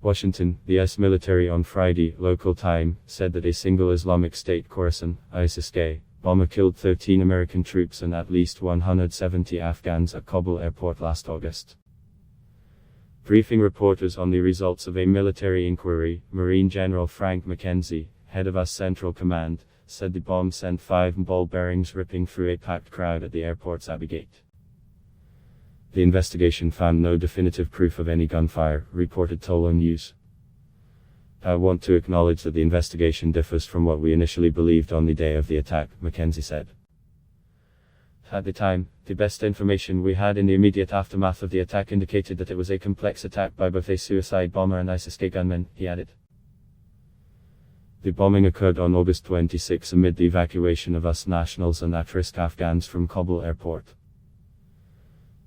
Washington, the US military on Friday, local time, said that a single Islamic State Khorasan, ISIS-K, bomber killed 13 American troops and at least 170 Afghans at Kabul airport last August. Briefing reporters on the results of a military inquiry, Marine General Frank McKenzie, head of US Central Command, said the bomb sent 5 ball bearings ripping through a packed crowd at the airport's Abbey Gate. The investigation found no definitive proof of any gunfire, reported Tolo News. I want to acknowledge that the investigation differs from what we initially believed on the day of the attack, McKenzie said. At the time, the best information we had in the immediate aftermath of the attack indicated that it was a complex attack by both a suicide bomber and ISIS-K gunmen, he added. The bombing occurred on August 26 amid the evacuation of US nationals and at-risk Afghans from Kabul airport.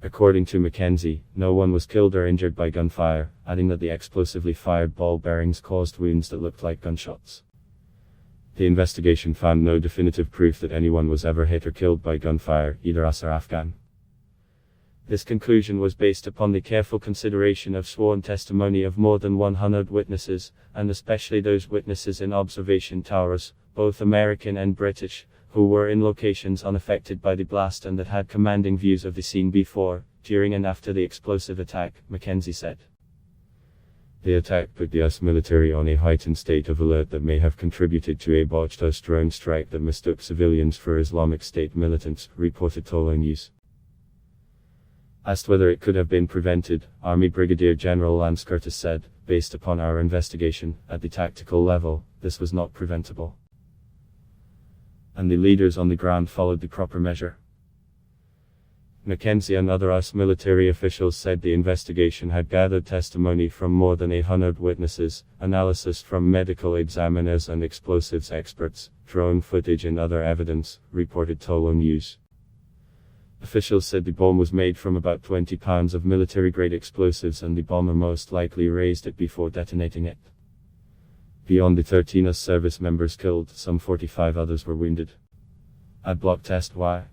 According to McKenzie, no one was killed or injured by gunfire, adding that the explosively fired ball bearings caused wounds that looked like gunshots. The investigation found no definitive proof that anyone was ever hit or killed by gunfire, either US or Afghan. This conclusion was based upon the careful consideration of sworn testimony of more than 100 witnesses, and especially those witnesses in observation towers, both American and British, who were in locations unaffected by the blast and that had commanding views of the scene before, during and after the explosive attack, McKenzie said. The attack put the US military on a heightened state of alert that may have contributed to a botched US drone strike that mistook civilians for Islamic State militants, reported Tolo News. Asked whether it could have been prevented, Army Brigadier General Lance Curtis said, based upon our investigation, at the tactical level, this was not preventable. And the leaders on the ground followed the proper measure. McKenzie and other US military officials said the investigation had gathered testimony from more than 100 witnesses, analysis from medical examiners and explosives experts, drone footage and other evidence, reported Tolo News. Officials said the bomb was made from about 20 pounds of military-grade explosives and the bomber most likely raised it before detonating it. Beyond the 13 US service members killed, some 45 others were wounded. Ad block test Y.